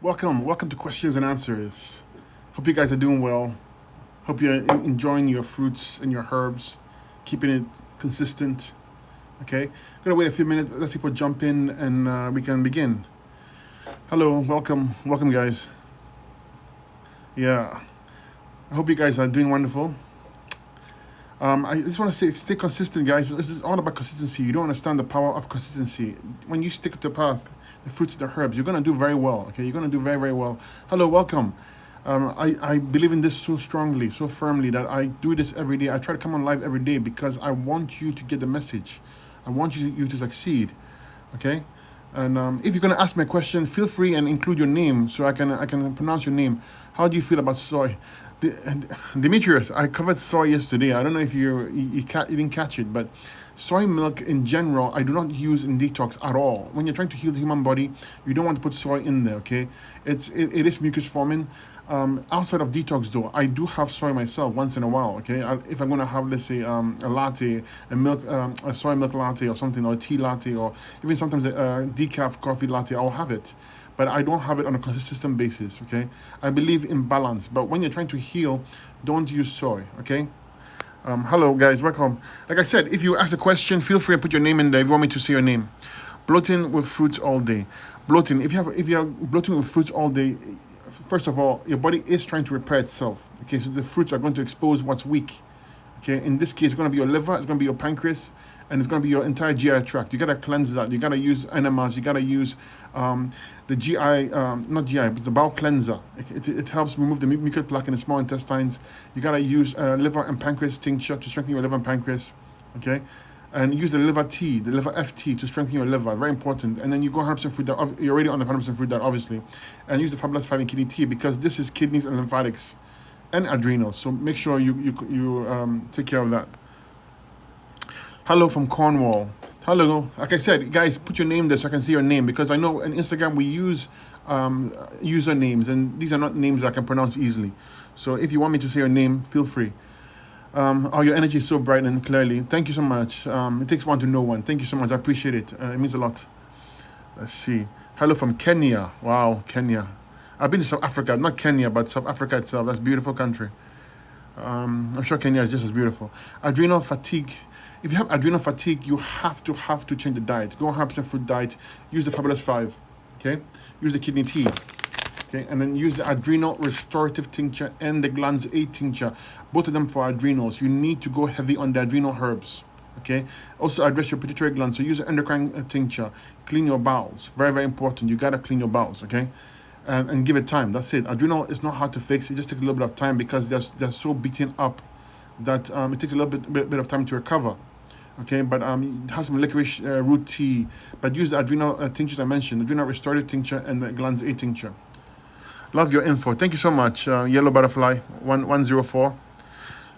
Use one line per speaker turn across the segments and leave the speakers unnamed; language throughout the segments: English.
Welcome to Questions and Answers. Hope you guys are doing well. Hope you're enjoying your fruits and your herbs, keeping it consistent. Okay, gonna wait a few minutes, let people jump in, and we can begin. Hello, welcome, guys. Yeah, I hope you guys are doing wonderful. I just want to say, stay consistent, guys. This is all about consistency. You don't understand the power of consistency. When you stick to the path, the fruits and the herbs, you're gonna do very well. Okay, you're gonna do very, very well. Hello, welcome. I believe in this so strongly, so firmly that I do this every day. I try to come on live every day because I want you to get the message. I want you to succeed. Okay, and if you're gonna ask me a question, feel free and include your name so I can pronounce your name. How do you feel about soy? Demetrius, I covered soy yesterday. I don't know if you didn't catch it, but soy milk in general, I do not use in detox at all. When you're trying to heal the human body, you don't want to put soy in there. Okay, it is mucus forming. Outside of detox, though, I do have soy myself once in a while. Okay, if I'm gonna have, let's say, a latte, a soy milk latte or something, or a tea latte, or even sometimes a decaf coffee latte, I'll have it. But I don't have it on a consistent basis. Okay, I believe in balance. But when you're trying to heal, don't use soy. Okay. Hello, guys. Welcome. Like I said, if you ask a question, feel free and put your name in there if you want me to say your name. Bloating with fruits all day. Bloating. If you're bloating with fruits all day, first of all, your body is trying to repair itself. Okay, so the fruits are going to expose what's weak. Okay, in this case, it's going to be your liver, it's going to be your pancreas, and it's going to be your entire GI tract. You got to cleanse that. You got to use enemas. You got to use the GI, not GI, but the bowel cleanser. It helps remove the mucus plaque in the small intestines. You got to use liver and pancreas tincture to strengthen your liver and pancreas. Okay, and use the liver tea, the liver FT to strengthen your liver. Very important. And then you go 100% fruit diet. You're already on the 100% fruit diet, obviously, and use the Fabulous 5 in kidney tea because this is kidneys and lymphatics and adrenal. So make sure you take care of that. Hello from Cornwall. Hello. Like I said, guys, put your name there so I can see your name because I know on Instagram we use usernames and these are not names that I can pronounce easily. So if you want me to say your name, feel free. Oh, your energy is so bright and clearly. Thank you so much. It takes one to know one. Thank you so much. I appreciate it. It means a lot. Let's see. Hello from Kenya. Wow, Kenya. I've been to South Africa, not Kenya, but South Africa itself. That's a beautiful country. I'm sure Kenya is just as beautiful. Adrenal fatigue. If you have adrenal fatigue, you have to change the diet. Go on 100% fruit diet. Use the Fabulous 5. Okay? Use the kidney tea. Okay, and then use the adrenal restorative tincture and the Glands 8 tincture, both of them for adrenals. You need to go heavy on the adrenal herbs. Okay, also address your pituitary gland. So use the endocrine tincture. Clean your bowels. Very, very important. You gotta clean your bowels. Okay, and give it time. That's it. Adrenal is not hard to fix. It just takes a little bit of time because they're so beaten up that it takes a little bit of time to recover. Okay, but have some licorice root tea. But use the adrenal tinctures I mentioned, adrenal restorative tincture and the Glands 8 tincture. Love your info. Thank you so much. Yellow Butterfly 104.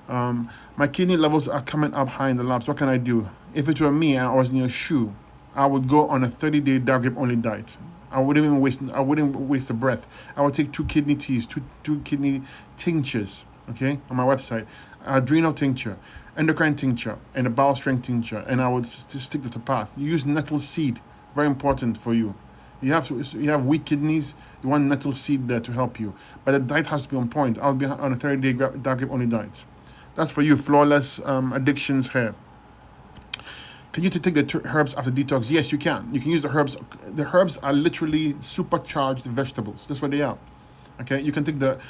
My kidney levels are coming up high in the labs. What can I do? If it were me and I was in your shoe, I would go on a 30-day dark grape only diet. I wouldn't waste a breath. I would take 2 kidney teas, two kidney tinctures, okay, on my website. Adrenal tincture, endocrine tincture, and a bowel strength tincture, and I would stick to the path. Use nettle seed, very important for you. You have weak kidneys, you want nettle seed there to help you. But the diet has to be on point. I'll be on a 30-day dark grape only diet. That's for you, flawless addictions hair. Can you take the herbs after detox? Yes, you can. You can use the herbs. The herbs are literally supercharged vegetables. That's what they are. Okay, you can take the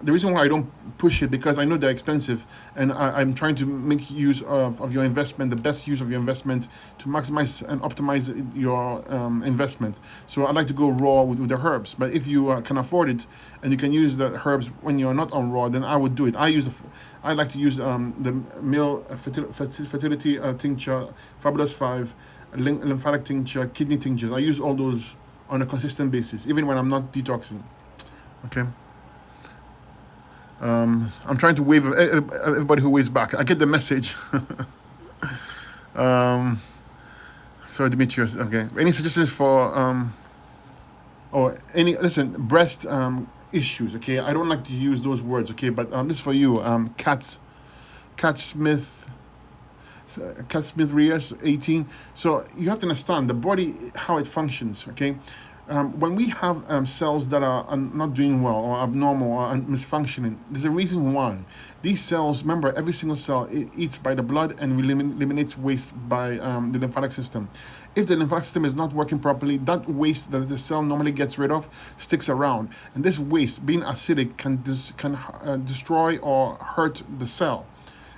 reason why I don't push it because I know they're expensive and I'm trying to make use of your investment, the best use of your investment to maximize and optimize your investment. So I like to go raw with the herbs. But if you can afford it and you can use the herbs when you're not on raw, then I would do it. I like to use the male fertility tincture, Fabulous 5, lymphatic tincture, kidney tinctures. I use all those on a consistent basis, even when I'm not detoxing. Okay. I'm trying to wave everybody who waves back. I get the message. Sorry, Demetrius. Okay. Any suggestions for breast issues? Okay. I don't like to use those words. Okay, but this is for you. Cat Smith Reyes 18. So you have to understand the body, how it functions. Okay. when we have cells that are not doing well or abnormal or misfunctioning, there's a reason why. These cells, remember, every single cell eats by the blood and eliminates waste by the lymphatic system. If the lymphatic system is not working properly, that waste that the cell normally gets rid of sticks around. And this waste, being acidic, can destroy or hurt the cell.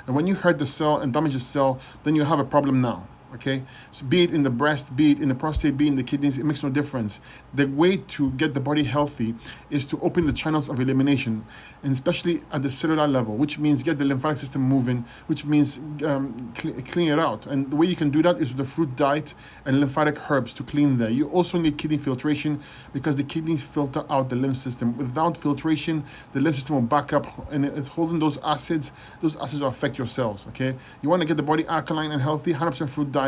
And when you hurt the cell and damage the cell, then you have a problem now. Okay, so be it in the breast, be it in the prostate, be it in the kidneys, it makes no difference. The way to get the body healthy is to open the channels of elimination, and especially at the cellular level, which means get the lymphatic system moving, which means clean it out. And the way you can do that is with the fruit diet and lymphatic herbs to clean there. You also need kidney filtration because the kidneys filter out the lymph system. Without filtration, the lymph system will back up and it's holding those acids. Those acids will affect your cells. Okay, you want to get the body alkaline and healthy, 100% fruit diet.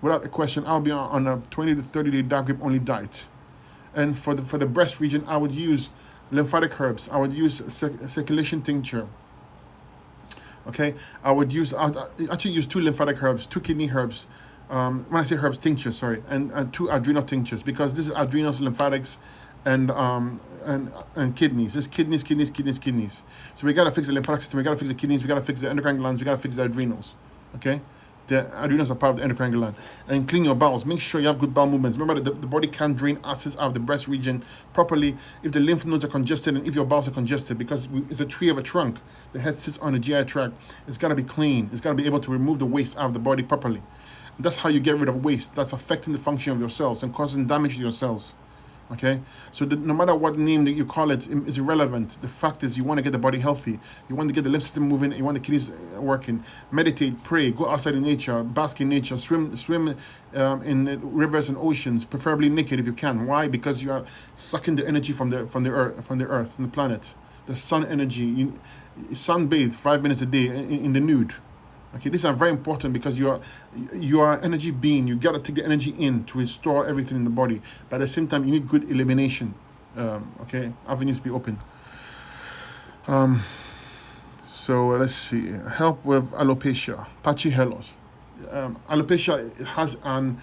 Without a question, I'll be on a 20 to 30 day dark grip only diet. And for the breast region, I would use lymphatic herbs. I would use circulation tincture. Okay, I actually use 2 lymphatic herbs, 2 kidney herbs. When I say herbs, tincture, sorry, and 2 adrenal tinctures, because this is adrenals, lymphatics, and kidneys. This kidneys. So we gotta fix the lymphatic system. We gotta fix the kidneys. We gotta fix the endocrine glands. We gotta fix the adrenals. Okay. The adrenals are part of the endocrine gland. And clean your bowels. Make sure you have good bowel movements. Remember that the body can't drain acids out of the breast region properly if the lymph nodes are congested and if your bowels are congested, because it's a tree of a trunk. The head sits on the GI tract. It's got to be clean. It's got to be able to remove the waste out of the body properly. And that's how you get rid of waste that's affecting the function of your cells and causing damage to your cells. Okay, so no matter what name that you call it is irrelevant. The fact is, you want to get the body healthy. You want to get the lymph system moving. You want the kidneys working. Meditate, pray, go outside in nature, bask in nature, swim in rivers and oceans, preferably naked if you can. Why? Because you are sucking the energy from the earth, from the planet, the sun energy. You sunbathe 5 minutes a day in the nude. Okay, these are very important because you are an energy being. You gotta take the energy in to restore everything in the body. But at the same time, you need good elimination. Okay, avenues be open. So let's see. Help with alopecia, pachycelos. Alopecia has an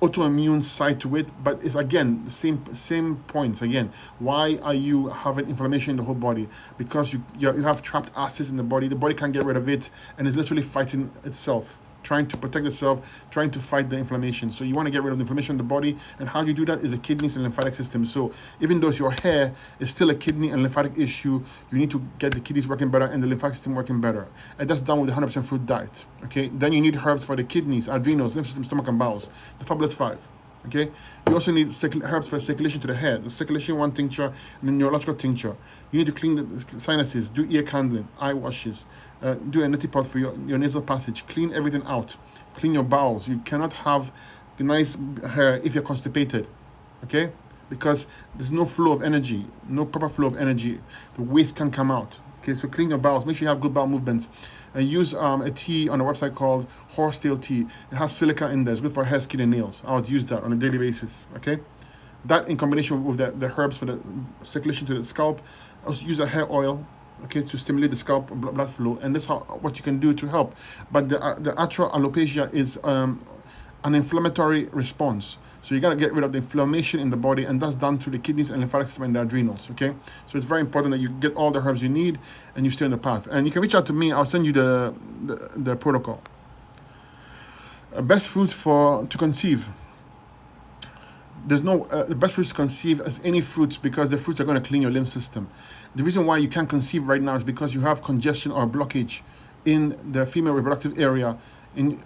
autoimmune side to it, but it's again the same points again. Why are you having inflammation in the whole body? Because you have trapped acids in the body. The body can't get rid of it, and it's literally fighting itself, trying to protect itself, trying to fight the inflammation. So you want to get rid of the inflammation in the body, and how you do that is the kidneys and lymphatic system. So even though it's your hair, it's still a kidney and lymphatic issue. You need to get the kidneys working better and the lymphatic system working better. And that's done with the 100% fruit diet. Okay, then you need herbs for the kidneys, adrenals, lymph system, stomach, and bowels. The Fabulous 5. Okay, you also need herbs for circulation to the head, the circulation 1 tincture and the neurological tincture. You need to clean the sinuses, do ear candling, eye washes, do a neti pot for your nasal passage, clean everything out, clean your bowels. You cannot have nice hair if you're constipated, okay? Because there's no flow of energy, no proper flow of energy. The waste can come out. Okay, so clean your bowels. Make sure you have good bowel movements. And use a tea on a website called horsetail tea. It has silica in there. It's good for hair, skin, and nails. I would use that on a daily basis. Okay, that in combination with the herbs for the circulation to the scalp. Also use a hair oil. Okay, to stimulate the scalp blood flow, and that's what you can do to help. But the atrial alopecia is an inflammatory response. So you got to get rid of the inflammation in the body, and that's done through the kidneys and lymphatic system and the adrenals, okay? So it's very important that you get all the herbs you need and you stay on the path. And you can reach out to me. I'll send you the protocol. Best fruits to conceive. There's no the best fruits to conceive as any fruits, because the fruits are going to clean your lymph system. The reason why you can't conceive right now is because you have congestion or blockage in the female reproductive area,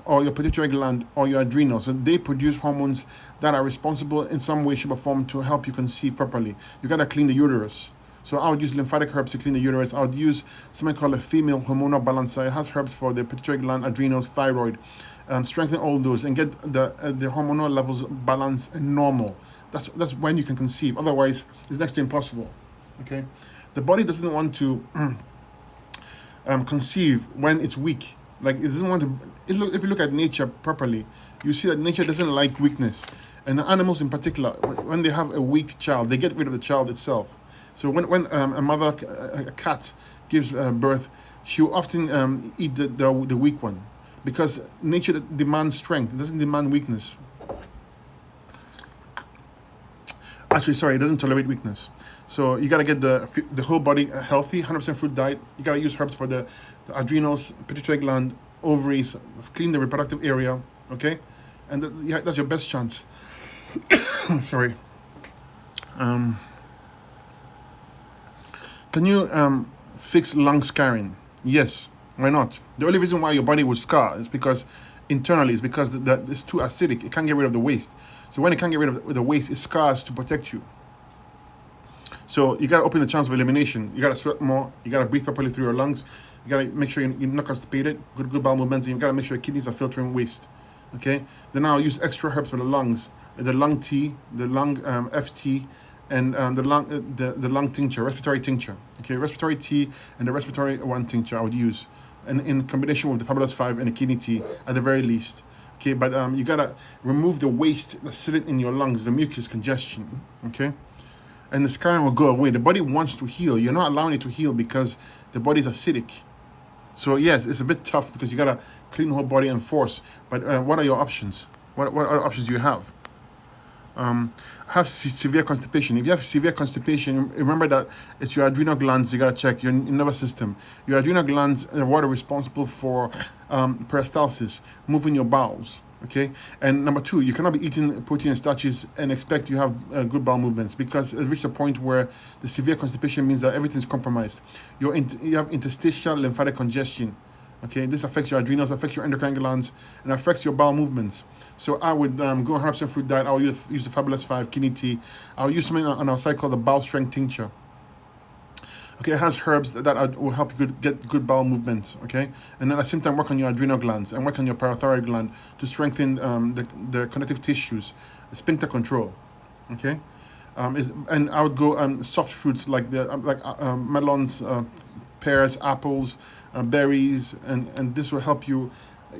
or your pituitary gland or your adrenals. So they produce hormones that are responsible in some way, shape, or form to help you conceive properly. You gotta clean the uterus. So I would use lymphatic herbs to clean the uterus. I would use something called a female hormonal balancer. It has herbs for the pituitary gland, adrenals, thyroid. Strengthen all those and get the hormonal levels balanced and normal. That's when you can conceive. Otherwise, it's next to impossible. Okay, the body doesn't want to conceive when it's weak. Like, it doesn't want to. If you look at nature properly, you see that nature doesn't like weakness, and the animals in particular, when they have a weak child, they get rid of the child itself. So when a mother, a cat, gives birth, she will often eat the weak one, because nature demands strength. It doesn't demand weakness. Actually, sorry, it doesn't tolerate weakness. So you gotta get the whole body healthy, 100% fruit diet. You gotta use herbs for the adrenals, pituitary gland, ovaries, clean the reproductive area. Okay, and yeah, that's your best chance. Sorry. Can you fix lung scarring? Yes. Why not? The only reason why your body would scar is because internally it's because it's too acidic. It can't get rid of the waste. So when it can't get rid of the waste, it scars to protect you. So you gotta open the chance of elimination. You gotta sweat more. You gotta breathe properly through your lungs. You gotta make sure you're not constipated. Good bowel movements. And you gotta make sure your kidneys are filtering waste. Okay. Then I'll use extra herbs for the lungs. The lung tea, the lung FT, and the lung tincture, respiratory tincture. Okay, respiratory tea and the respiratory one tincture I would use, and in combination with the Fabulous 5 and the kidney tea at the very least. Okay, but you gotta remove the waste that's sitting in your lungs, the mucus congestion. Okay, and the scarring will go away. The body wants to heal. You're not allowing it to heal because the body's acidic. So yes, it's a bit tough because you gotta clean the whole body and force. But what are your options? What other options do you have? Have severe constipation. If you have severe constipation, remember that it's your adrenal glands you gotta check, your nervous system. Your adrenal glands are what are responsible for peristalsis, moving your bowels. Okay, and number 2, you cannot be eating protein and starches and expect you have good bowel movements, because it reached a point where the severe constipation means that everything's compromised. You have interstitial lymphatic congestion. Okay, this affects your adrenals, affects your endocrine glands, and affects your bowel movements. So I would go on 100% fruit diet. I'll use the Fabulous 5 kidney tea. I'll use something on our site called the Bowel Strength Tincture. Okay, it has herbs that will help you get good bowel movements. Okay, and then at the same time work on your adrenal glands and work on your parathyroid gland to strengthen the connective tissues, sphincter control. Okay, and I would go soft fruits like melons, pears, apples, berries, and this will help you.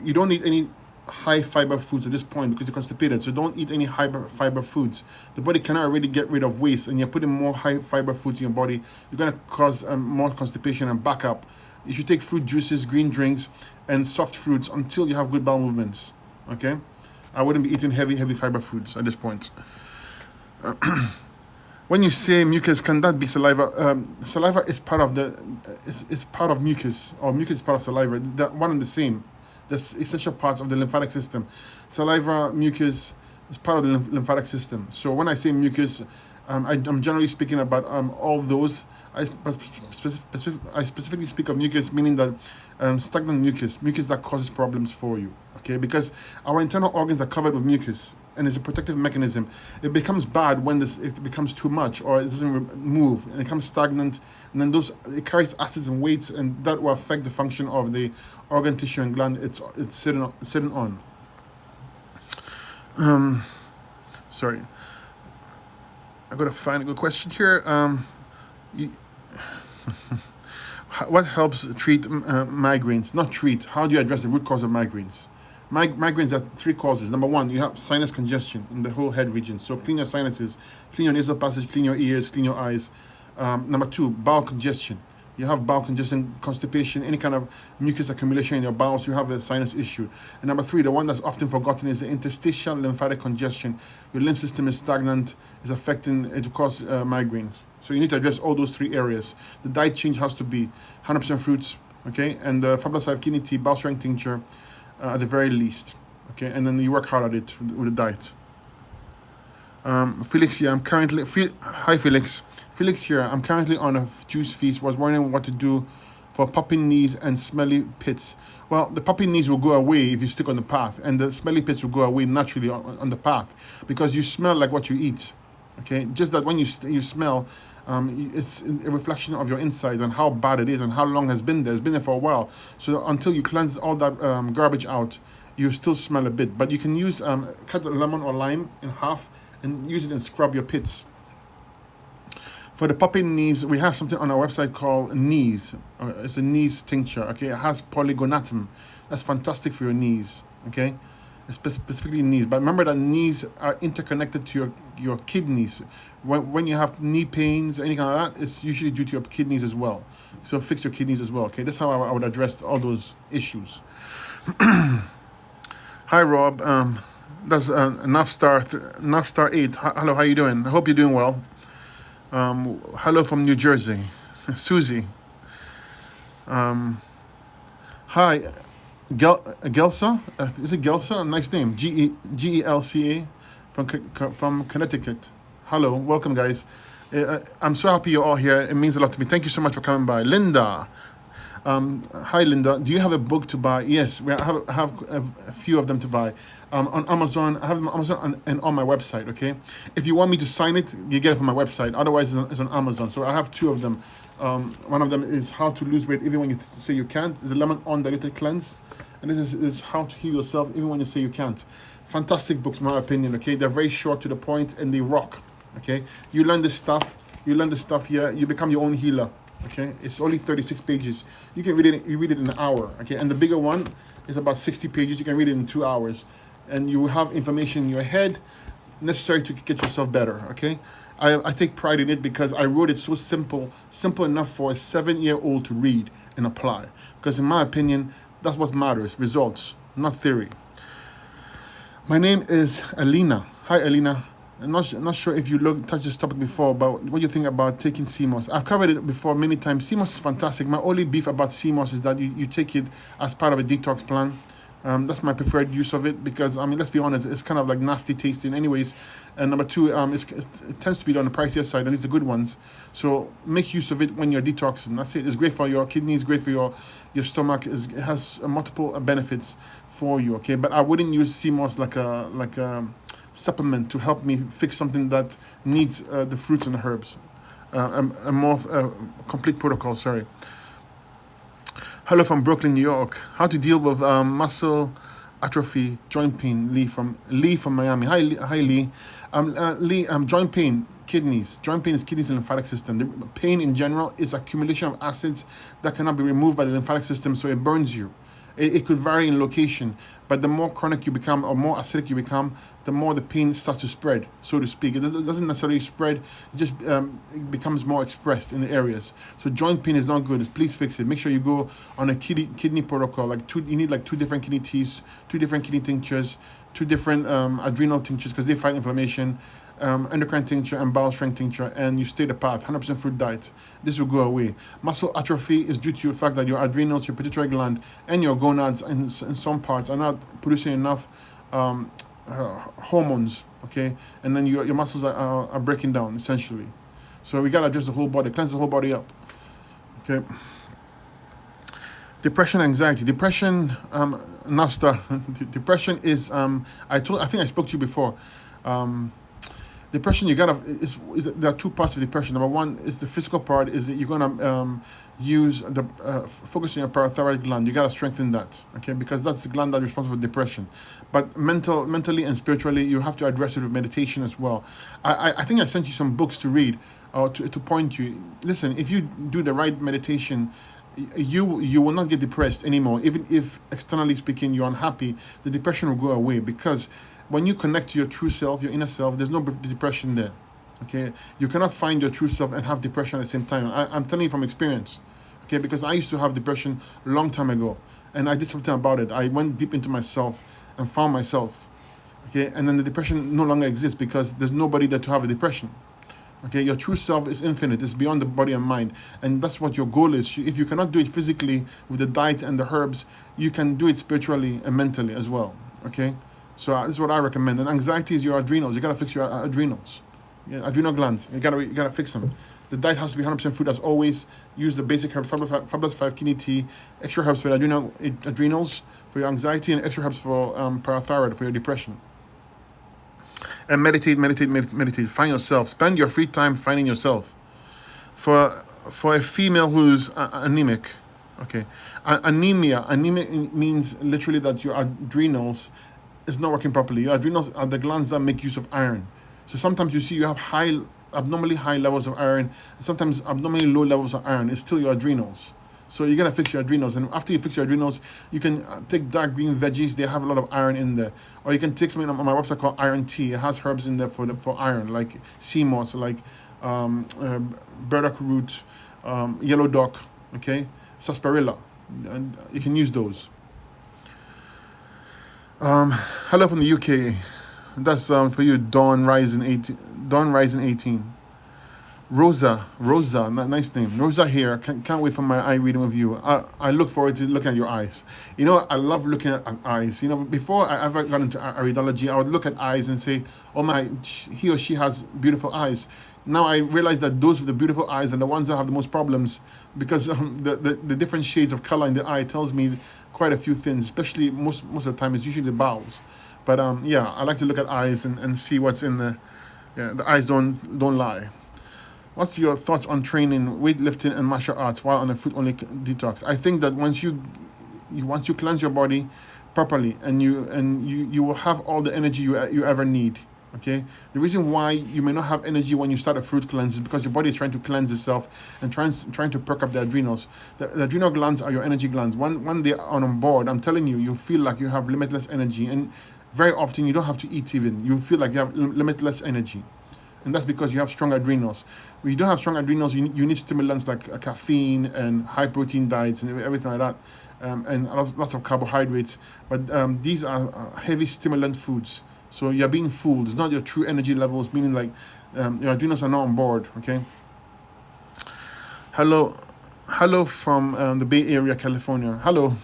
You don't need any high fiber foods at this point because you're constipated, so don't eat any high fiber foods. The body cannot really get rid of waste, and you're putting more high fiber foods in your body. You're going to cause more constipation and backup. You should take fruit juices, green drinks, and soft fruits until you have good bowel movements. Okay, I wouldn't be eating heavy fiber foods at this point. When you say mucus, can that be saliva? Saliva is part of it's part of mucus, or mucus is part of saliva. They're one and the same. The essential parts of the lymphatic system. Saliva, mucus is part of the lymphatic system. So when I say mucus, I'm generally speaking about all those. I specifically speak of mucus, meaning that stagnant mucus that causes problems for you. Okay, because our internal organs are covered with mucus, and it's a protective mechanism. It becomes bad when it becomes too much, or it doesn't move, and it becomes stagnant, and then it carries acids and weights, and that will affect the function of the organ, tissue, and gland it's sitting on. Sorry, I gotta find a good question here. What helps treat migraines? Not treat. How do you address the root cause of migraines? Migraines are 3 causes. Number 1, you have sinus congestion in the whole head region. So clean your sinuses, clean your nasal passage, clean your ears, clean your eyes. Number 2, bowel congestion. You have bowel congestion, constipation, any kind of mucus accumulation in your bowels, you have a sinus issue. And number 3, the one that's often forgotten, is the interstitial lymphatic congestion. Your lymph system is stagnant, is affecting it to cause migraines. So you need to address all those 3 areas. The diet change has to be 100% fruits, okay, and the Fabulous 5 kidney tea, Bowel Strength Tincture, at the very least, okay, and then you work hard at it with the diet. Felix here, hi Felix. Felix here, I'm currently on a juice feast, was wondering what to do for popping knees and smelly pits. Well, the popping knees will go away if you stick on the path, and the smelly pits will go away naturally on the path, because you smell like what you eat, okay? Just that when you smell, it's a reflection of your insides and how bad it is and how long it's been there. It's been there for a while. So until you cleanse all that garbage out, you still smell a bit. But you can use, cut a lemon or lime in half and use it and scrub your pits. For the popping knees, we have something on our website called knees. It's a knees tincture, okay? It has polygonatum. That's fantastic for your knees, okay? Specifically knees, but remember that knees are interconnected to your kidneys. When you have knee pains or anything like that, it's usually due to your kidneys as well. So fix your kidneys as well, okay? That's how I would address all those issues. Hi Rob, That's Enough Star 8. Hello, how you doing? I hope you're doing well. Hello from New Jersey. Susie. Hi, Gelsa. Is it Gelsa? Nice name. Gelca from Connecticut. Hello, welcome, guys. I'm so happy you're all here. It means a lot to me. Thank you so much for coming by. Linda. Hi, Linda. Do you have a book to buy? Yes, we have a few of them to buy. On Amazon, I have them on Amazon and on my website, okay? If you want me to sign it, you get it from my website. Otherwise, it's on Amazon. So I have two of them. One of them is How to Lose Weight Even When You Say You Can't. It's a lemon undiluted cleanse. And this is How to Heal Yourself Even When You Say You Can't. Fantastic books, in my opinion, okay? They're very short, to the point, and they rock, okay? You learn this stuff here, you become your own healer. Okay, it's only 36 pages. You can read it. You read it in an hour. Okay, and the bigger one is about 60 pages. You can read it in 2 hours, and you will have information in your head necessary to get yourself better. Okay, I take pride in it because I wrote it so simple enough for a 7-year-old to read and apply. Because in my opinion, that's what matters: results, not theory. My name is Alina. Hi, Alina. I'm not sure if you touched this topic before, but what do you think about taking CMOS? I've covered it before many times. CMOS is fantastic. My only beef about CMOS is that you take it as part of a detox plan. That's my preferred use of it because, I mean, let's be honest, it's kind of like nasty tasting anyways. And number two, it tends to be on the pricier side, at least the good ones. So make use of it when you're detoxing. That's it. It's great for your kidneys, great for your stomach. It has multiple benefits for you, okay? But I wouldn't use CMOS like a supplement to help me fix something that needs the fruits and the herbs. A more complete protocol, sorry. Hello from Brooklyn, New York. How to deal with muscle atrophy, joint pain. Lee from Miami. Hi, Lee. Lee, joint pain, kidneys. Joint pain is kidneys and lymphatic system. The pain in general is accumulation of acids that cannot be removed by the lymphatic system, so it burns you. It could vary in location, but the more chronic you become or more acidic you become, the more the pain starts to spread, so to speak. It doesn't necessarily spread, it just it becomes more expressed in the areas. So joint pain is not good. Please fix it. Make sure you go on a kidney protocol. You need like 2 different kidney teas, 2 different kidney tinctures, 2 different adrenal tinctures because they fight inflammation. Endocrine tincture and bowel strength tincture, and you stay the path. 100% fruit diet. This will go away. Muscle atrophy is due to the fact that your adrenals, your pituitary gland, and your gonads in some parts are not producing enough hormones. Okay, and then your muscles are breaking down essentially. So we gotta address the whole body, cleanse the whole body up. Okay. Depression, anxiety. Depression. Depression is. I think I spoke to you before. Depression, there are 2 parts of depression. Number one is the physical part, is that you're gonna use the focus on your parathyroid gland. You gotta strengthen that, okay, because that's the gland that's responsible for depression. But mentally and spiritually, you have to address it with meditation as well. I think I sent you some books to read or to point you. Listen, if you do the right meditation, you will not get depressed anymore. Even if externally speaking you're unhappy, the depression will go away because when you connect to your true self, your inner self, there's no depression there. Okay, you cannot find your true self and have depression at the same time. I'm telling you from experience. Okay, because I used to have depression a long time ago, and I did something about it. I went deep into myself and found myself. Okay, and then the depression no longer exists because there's nobody there to have a depression. Okay, your true self is infinite. It's beyond the body and mind, and that's what your goal is. If you cannot do it physically with the diet and the herbs, you can do it spiritually and mentally as well. Okay. So this is what I recommend. And anxiety is your adrenals. You gotta fix your adrenals, adrenal glands. You gotta fix them. The diet has to be 100% fruit as always. Use the basic herbs, Fabulous 5 kidney tea, extra herbs for adrenals for your anxiety, and extra herbs for parathyroid for your depression. And meditate. Find yourself. Spend your free time finding yourself. For a female who's anemic, okay, anemia means literally that your adrenals is not working properly. Your adrenals are the glands that make use of iron. So sometimes you see you have abnormally high levels of iron, and sometimes abnormally low levels of iron. It's still your adrenals. So you gotta fix your adrenals, and after you fix your adrenals, you can take dark green veggies. They have a lot of iron in there, or you can take something on my website called Iron Tea. It has herbs in there for iron, like sea moss, like burdock root, yellow dock, okay, sarsaparilla, and you can use those. Hello from the UK. That's for you, Dawn Rising 18. Dawn Rising 18. Rosa, nice name. Rosa here. Can't wait for my eye reading with you. I look forward to looking at your eyes. You know, I love looking at eyes. You know, before I ever got into iridology, I would look at eyes and say, oh my, he or she has beautiful eyes. Now I realize that those with the beautiful eyes are the ones that have the most problems, because the different shades of color in the eye tells me quite a few things, especially most of the time it's usually the bowels. But yeah, I like to look at eyes and see what's in the, yeah, the eyes don't lie. What's your thoughts on training, weightlifting, and martial arts while on a food-only detox? I think that once you cleanse your body properly, and you will have all the energy you ever need. Okay. The reason why you may not have energy when you start a fruit cleanse is because your body is trying to cleanse itself and trying to perk up the adrenals. The adrenal glands are your energy glands. When they are on board, I'm telling you, you feel like you have limitless energy, and very often you don't have to eat even. You feel like you have limitless energy. And that's because you have strong adrenals. When you don't have strong adrenals, you need stimulants like caffeine and high protein diets and everything like that, and lots of carbohydrates. But these are heavy stimulant foods. So you're being fooled. It's not your true energy levels, meaning like your adrenals are not on board. Okay. Hello from the Bay Area, California. Hello.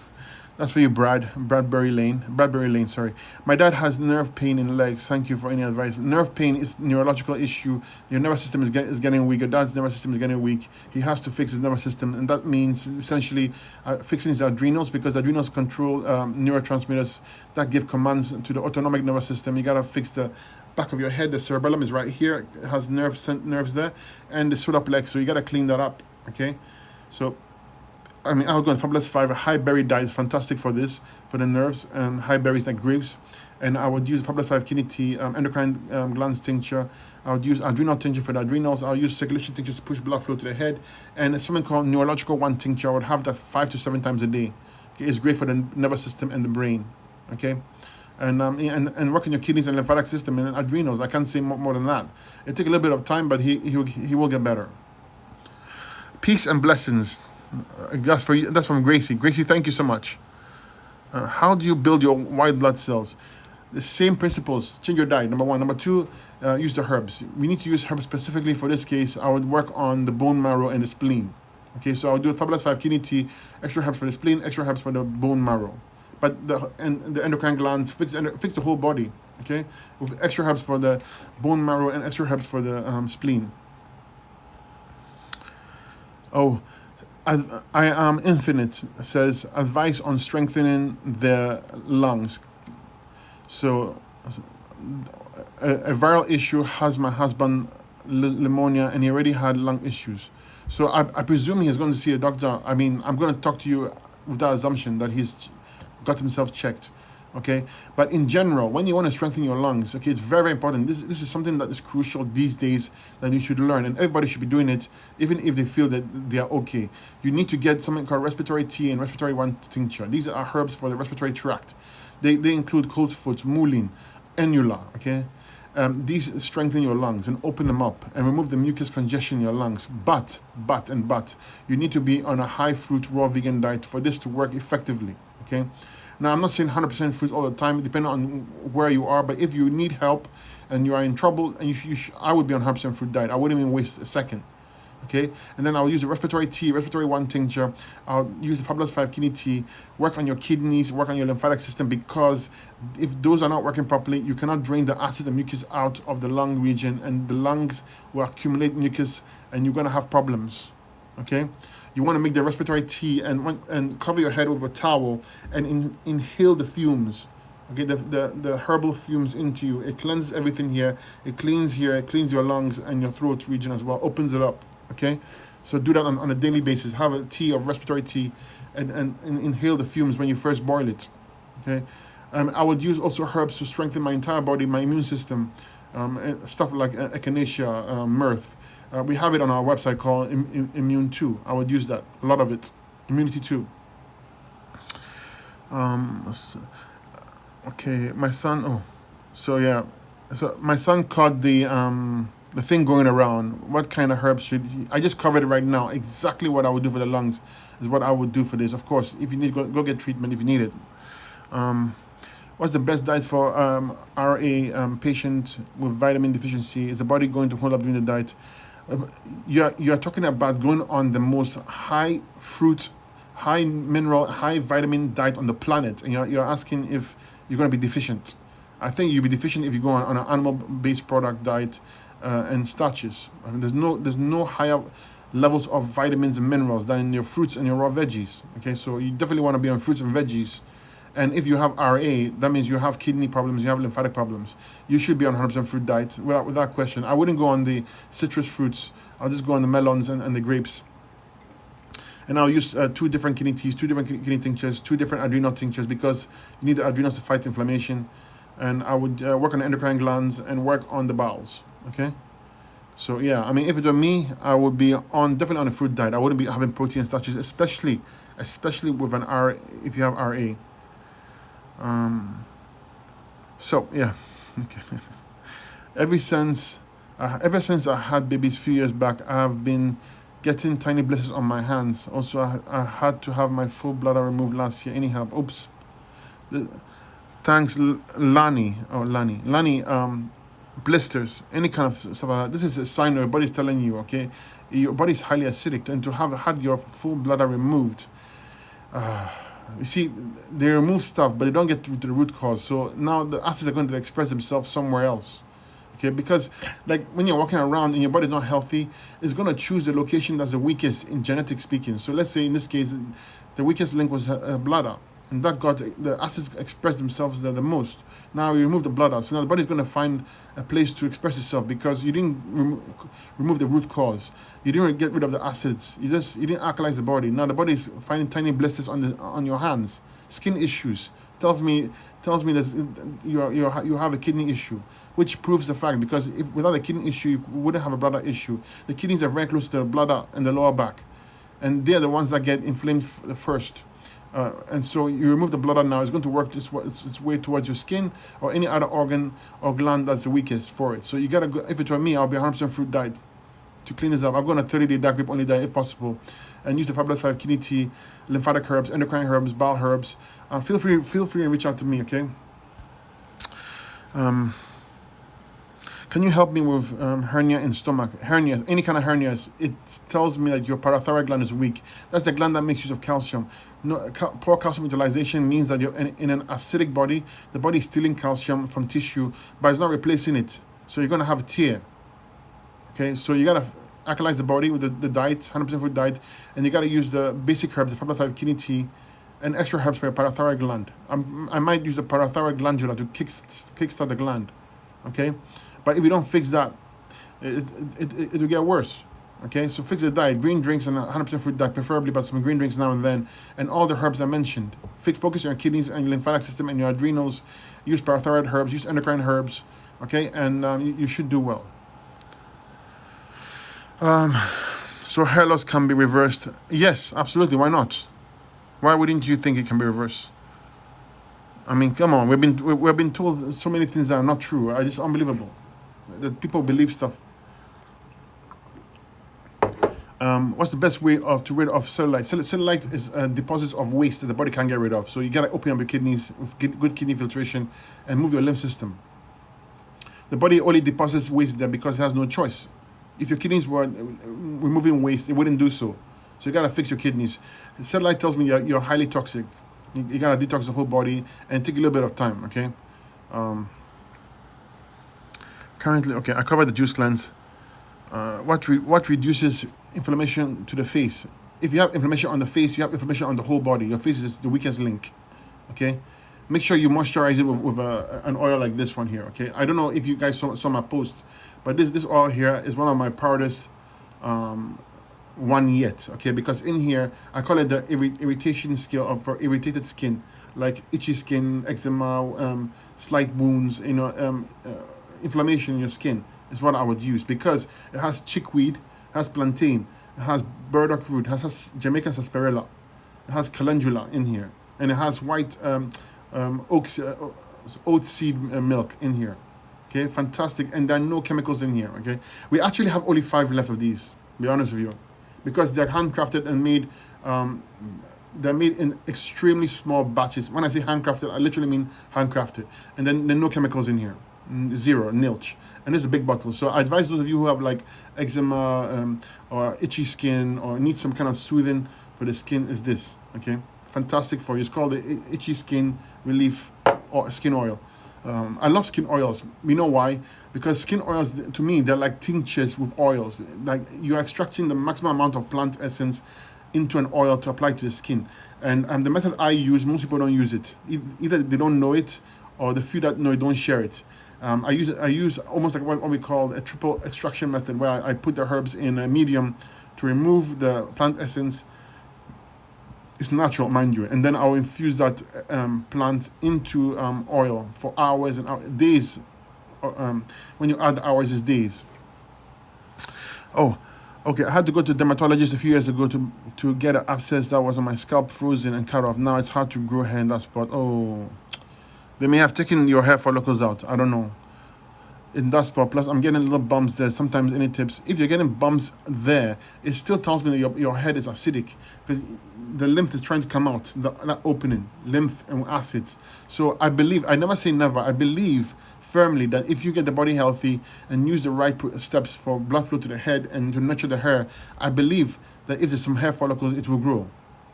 That's for you, Bradbury Lane, sorry. My dad has nerve pain in the legs. Thank you for any advice. Nerve pain is a neurological issue. Your nervous system is getting weak. Your dad's nervous system is getting weak. He has to fix his nervous system, and that means essentially fixing his adrenals, because the adrenals control neurotransmitters that give commands to the autonomic nervous system. You gotta fix the back of your head. The cerebellum is right here. It has nerves there, and the solar plex. So you gotta clean that up. Okay, so. I mean, I would go on Fabulous 5. A high berry diet is fantastic for this, for the nerves, and high berries like grapes. And I would use Fabulous 5 kidney tea, endocrine glands tincture. I would use adrenal tincture for the adrenals. I'll use circulation tincture to push blood flow to the head. And something called neurological 1 tincture. I would have that 5 to 7 times a day. Okay, it's great for the nervous system and the brain. Okay, and work on your kidneys and lymphatic system and adrenals. I can't say more than that. It took a little bit of time, but he will get better. Peace and blessings. That's for you. That's from Gracie. Gracie, thank you so much. How do you build your white blood cells? The same principles. Change your diet. Number one. Number two, use the herbs. We need to use herbs specifically for this case. I would work on the bone marrow and the spleen. Okay, so I would do a Fabulous 5 kidney tea, extra herbs for the spleen, extra herbs for the bone marrow. But the endocrine glands fix the whole body. Okay, with extra herbs for the bone marrow and extra herbs for the spleen. Oh. I am infinite says advice on strengthening the lungs. So a viral issue has my husband pneumonia, and he already had lung issues. So I presume he's going to see a doctor. I mean, I'm going to talk to you with that assumption that he's got himself checked. Okay, but in general, when you want to strengthen your lungs, okay, it's very, very important. This is something that is crucial these days that you should learn, and everybody should be doing it, even if they feel that they are okay. You need to get something called respiratory tea and respiratory 1 tincture. These are herbs for the respiratory tract. They include coltsfoot, mullein, annula. Okay, these strengthen your lungs and open them up and remove the mucus congestion in your lungs. But you need to be on a high fruit raw vegan diet for this to work effectively. Okay. Now, I'm not saying 100% fruit all the time, depending on where you are. But if you need help and you are in trouble, and I would be on 100% fruit diet. I wouldn't even waste a second. Okay, and then I'll use the respiratory tea, respiratory 1 tincture. I'll use the Fabulous 5 kidney tea. Work on your kidneys, work on your lymphatic system, because if those are not working properly, you cannot drain the acid and mucus out of the lung region, and the lungs will accumulate mucus, and you're going to have problems. Okay, you want to make the respiratory tea and cover your head with a towel and inhale the fumes. Okay, the herbal fumes into you. It cleanses everything here. It cleans here. It cleans your lungs and your throat region as well. Opens it up. Okay, so do that on a daily basis. Have a tea of respiratory tea, and inhale the fumes when you first boil it. Okay, I would use also herbs to strengthen my entire body, my immune system. Stuff like echinacea, mirth. We have it on our website called Immune 2. I would use that, a lot of it. Immunity 2. Okay, my son. So my son caught the thing going around. What kind of herbs should he? I just covered it right now. Exactly what I would do for the lungs is what I would do for this. Of course, if you need, go get treatment if you need it. What's the best diet for RA patient with vitamin deficiency? Is the body going to hold up during the diet? You're talking about going on the most high fruit, high mineral, high vitamin diet on the planet, and you're asking if you're going to be deficient. I think you'll be deficient if you go on an animal-based product diet and starches. I mean, there's no higher levels of vitamins and minerals than in your fruits and your raw veggies. Okay, so you definitely want to be on fruits and veggies. And if you have RA, that means you have kidney problems, you have lymphatic problems. You should be on 100% fruit diet without question. I wouldn't go on the citrus fruits. I'll just go on the melons and the grapes. And I'll use 2 different kidney teas, 2 different kidney tinctures, 2 different adrenal tinctures, because you need the adrenals to fight inflammation. And I would work on the endocrine glands and work on the bowels. Okay. So yeah, I mean, if it were me, I would be definitely on a fruit diet. I wouldn't be having protein and starches, especially with an if you have RA. So yeah, okay. Ever since I had babies a few years back, I have been getting tiny blisters on my hands. Also, I had to have my full bladder removed last year. Any help? Oops. Thanks, Lani. Blisters, any kind of stuff like that. This is a sign your body's telling you, okay, your body's highly acidic, and to have had your full bladder removed. You see, they remove stuff, but they don't get to the root cause. So now the acids are going to express themselves somewhere else. Okay, because like when you're walking around and your body's not healthy, it's going to choose the location that's the weakest in genetic speaking. So let's say in this case, the weakest link was her bladder, and that got the acids express themselves there the most. Now you remove the bladder, so now the body's going to find a place to express itself because you didn't remove the root cause. You didn't get rid of the acids. You didn't alkalize the body. Now the body is finding tiny blisters on your hands. Skin issues tells me that you have a kidney issue, which proves the fact, because if without a kidney issue you wouldn't have a bladder issue. The kidneys are very close to the bladder and the lower back, and they're the ones that get inflamed first. And so you remove the bladder now, it's going to work its way towards your skin or any other organ or gland that's the weakest for it. So you gotta go. If it were me, I'll be 100% fruit diet to clean this up. I'll go on a 30-day dark grape only diet if possible, and use the Fabulous 5 kidney tea, lymphatic herbs, endocrine herbs, bowel herbs. Feel free and reach out to me, okay? Can you help me with hernia in stomach? Hernias, any kind of hernias. It tells me that your parathyroid gland is weak. That's the gland that makes use of calcium. Poor calcium utilization means that you're in an acidic body. The body is stealing calcium from tissue, but it's not replacing it. So you're going to have a tear. Okay, so you got to alkalize the body with the diet, 100% food diet, and you got to use the basic herbs, the Fabulous 5 kidney tea, and extra herbs for your parathyroid gland. I might use the parathyroid glandula to kickstart the gland. Okay. But if you don't fix that, it will get worse. Okay, so fix the diet, green drinks and 100% fruit diet, preferably, but some green drinks now and then, and all the herbs I mentioned. Focus on your kidneys and your lymphatic system and your adrenals. Use parathyroid herbs, use endocrine herbs, okay, and you should do well. So hair loss can be reversed. Yes, absolutely. Why not? Why wouldn't you think it can be reversed? I mean, come on. We've been told so many things that are not true. It's unbelievable that people believe stuff. What's the best way to rid of cellulite? Cellulite is deposits of waste that the body can't get rid of. So you gotta open up your kidneys with good kidney filtration and move your lymph system. The body only deposits waste there because it has no choice. If your kidneys were removing waste, it wouldn't do so. So you gotta fix your kidneys. Cellulite tells me you're highly toxic. You gotta detox the whole body and take a little bit of time. Okay. Currently, okay, I covered the juice cleanse. What reduces inflammation to the face? If you have inflammation on the face, you have inflammation on the whole body. Your face is the weakest link. Okay, make sure you moisturize it with an oil like this one here. Okay, I don't know if you guys saw my post, but this oil here is one of my proudest one yet. Okay, because in here I call it the irritation scale for irritated skin, like itchy skin, eczema, slight wounds, inflammation in your skin is what I would use, because it has chickweed, has plantain, it has burdock root, it has Jamaican sarsaparilla, it has calendula in here, and it has white oat seed milk in here. Okay, fantastic, and there are no chemicals in here. Okay, we actually have only 5 left of these, to be honest with you, because they're handcrafted and made they're made in extremely small batches. When I say handcrafted, I literally mean handcrafted. And then no chemicals in here, zero, nilch. And this is a big bottle. So I advise those of you who have like eczema or itchy skin or need some kind of soothing for the skin is this, okay? Fantastic for you. It's called the Itchy Skin Relief or Skin Oil. I love skin oils. You know why? Because skin oils, to me, they're like tinctures with oils. Like you're extracting the maximum amount of plant essence into an oil to apply to the skin. And the method I use, most people don't use it. Either they don't know it, or the few that know it don't share it. I use almost like what we call a triple extraction method, where I put the herbs in a medium to remove the plant essence. It's natural, mind you, and then I'll infuse that plant into oil for hours and hours, days. When you add hours, is days. Oh, okay. I had to go to a dermatologist a few years ago to get an abscess that was on my scalp frozen and cut off. Now it's hard to grow hair in that spot. Oh, they may have taken your hair follicles out. I don't know. In that spot. Plus, I'm getting little bumps there. Sometimes, any tips? If you're getting bumps there, it still tells me that your head is acidic, because the lymph is trying to come out, that opening, lymph and acids. So I believe, I never say never, I believe firmly that if you get the body healthy and use the right steps for blood flow to the head and to nurture the hair, I believe that if there's some hair follicles, it will grow.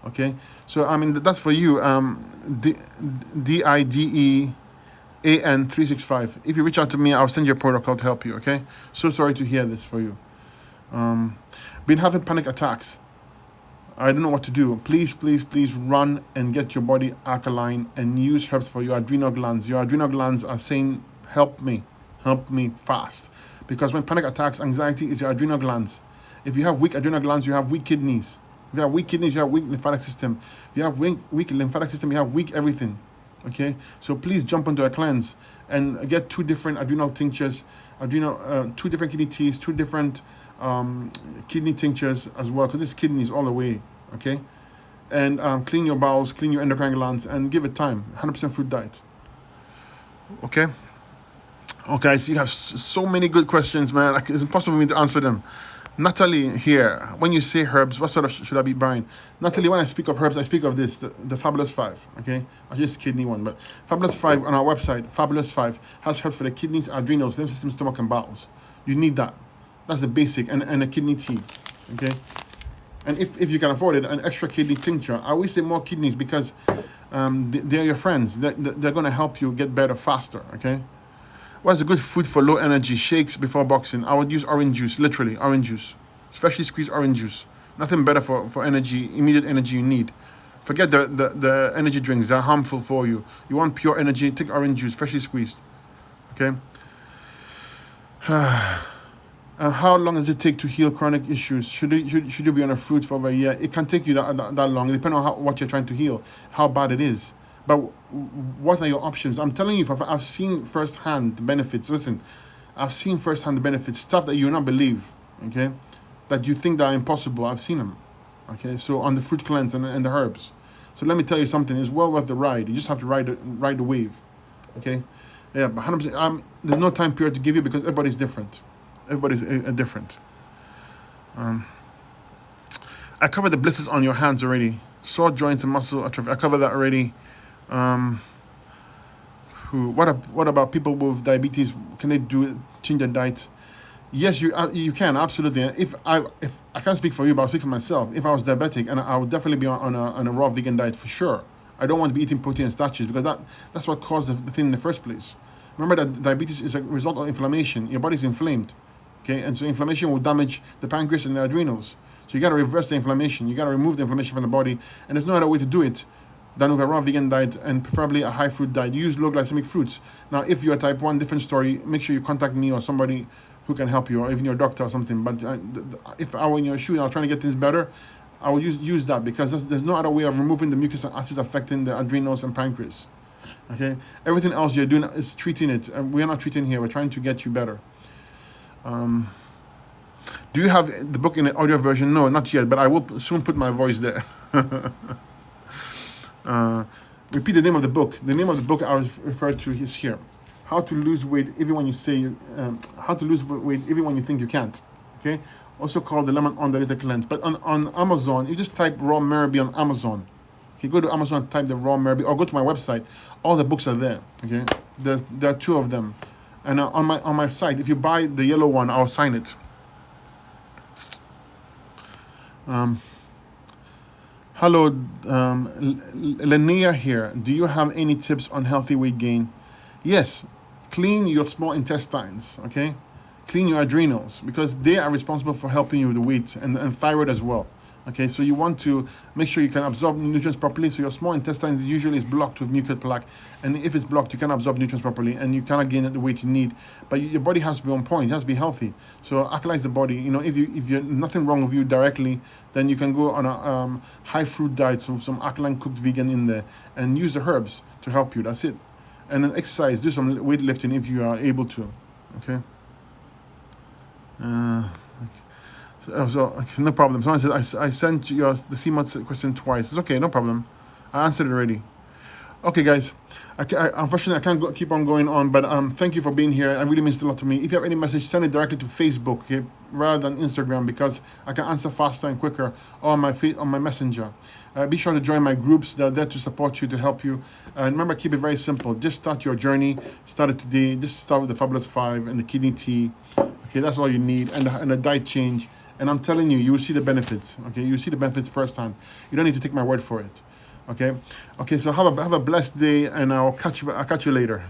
Okay? So, I mean, that's for you. DIDEAN365. If you reach out to me, I'll send you a protocol to help you, okay? So sorry to hear this for you. Been having panic attacks. I don't know what to do. Please, please, please run and get your body alkaline and use herbs for your adrenal glands. Your adrenal glands are saying, help me fast. Because when panic attacks, anxiety is your adrenal glands. If you have weak adrenal glands, you have weak kidneys. If you have weak kidneys, you have weak lymphatic system. If you have weak lymphatic system, you have weak everything. Okay, so please jump onto a cleanse and get 2 different adrenal tinctures, 2 different kidney teas, 2 different kidney tinctures as well, because this kidney is all the way. Okay, and clean your bowels, clean your endocrine glands, and give it time. 100% fruit diet. Okay. Okay, so you have so many good questions, man. Like, it's impossible for me to answer them. Natalie here, when you say herbs, what sort of should I be buying? Natalie, when I speak of herbs, I speak of this, the Fabulous 5, okay? I just kidney one, but Fabulous 5 on our website, Fabulous 5, has herbs for the kidneys, adrenals, lymph system, stomach, and bowels. You need that. That's the basic, and a kidney tea, okay? And if you can afford it, an extra kidney tincture. I always say more kidneys because they're your friends. They're going to help you get better faster, okay? What's a good food for low energy? Shakes before boxing. I would use orange juice, literally orange juice. Freshly squeezed orange juice. Nothing better for energy, immediate energy you need. Forget the energy drinks, they're harmful for you. You want pure energy, take orange juice, freshly squeezed. Okay? How long does it take to heal chronic issues? Should you be on a fruit for over a year? It can take you that long, depending on what you're trying to heal, how bad it is. But what are your options? I'm telling you, I've seen firsthand the benefits. Listen, I've seen firsthand the benefits, stuff that you will not believe, okay? That you think that are impossible. I've seen them, okay? So on the fruit cleanse and the herbs. So let me tell you something. It's well worth the ride. You just have to ride the wave, okay? Yeah, but 100%. There's no time period to give you because everybody's different. Everybody's different. I covered the blisters on your hands already. Sore joints and muscle atrophy. I covered that already. What about people with diabetes? Can they change their diet? Yes, you can, absolutely. If I can't speak for you, but I'll speak for myself. If I was diabetic, and I would definitely be on a raw vegan diet for sure. I don't want to be eating protein and starches because that's what caused the thing in the first place. Remember that diabetes is a result of inflammation. Your body's inflamed, okay? And so inflammation will damage the pancreas and the adrenals. So you got to reverse the inflammation. You got to remove the inflammation from the body, and there's no other way to do it than with a raw vegan diet and preferably a high fruit diet. Use low glycemic fruits. Now, if you're type 1, different story, make sure you contact me or somebody who can help you, or even your doctor or something. But if I were in your shoe and I was trying to get things better, I would use that because there's no other way of removing the mucus and acids affecting the adrenals and pancreas. Okay? Everything else you're doing is treating it. And we're not treating here. We're trying to get you better. Do you have the book in an audio version? No, not yet, but I will soon put my voice there. Repeat the name of the book. The name of the book I was referred to is here. How to lose weight even when you say how to lose weight even when you think you can't. Okay. Also called the lemon underrated cleanse. But on Amazon, you just type raw Marabi on Amazon. Okay, go to Amazon, type the raw Merby, or go to my website. All the books are there. Okay, there are 2 of them, and on my site, if you buy the yellow one, I'll sign it. Hello, Linnea here. Do you have any tips on healthy weight gain? Yes, clean your small intestines. Okay, clean your adrenals, because they are responsible for helping you with the weight, and thyroid as well. Okay, so you want to make sure you can absorb nutrients properly. So your small intestines usually is blocked with mucus plaque, and if it's blocked, you can't absorb nutrients properly, and you cannot gain the weight you need. But your body has to be on point; it has to be healthy. So alkalize the body. You know, if you're nothing wrong with you directly, then you can go on a high fruit diet, so some alkaline cooked vegan in there, and use the herbs to help you. That's it. And then exercise. Do some weightlifting if you are able to. Okay. So no problem. Someone said I sent you the CMOD question twice. It's okay, no problem. I answered it already. Okay, guys. Unfortunately, I can't keep on going on, but thank you for being here. It really means a lot to me. If you have any message, send it directly to Facebook, okay, rather than Instagram, because I can answer faster and quicker on my messenger. Be sure to join my groups. They're there to support you, to help you. And remember, keep it very simple. Just start your journey. Start it today. Just start with the Fabulous 5 and the kidney tea. Okay, that's all you need, and a diet change. And I'm telling you, you will see the benefits. Okay, you will see the benefits firsthand. You don't need to take my word for it. Okay. So have a blessed day, and I'll catch you later.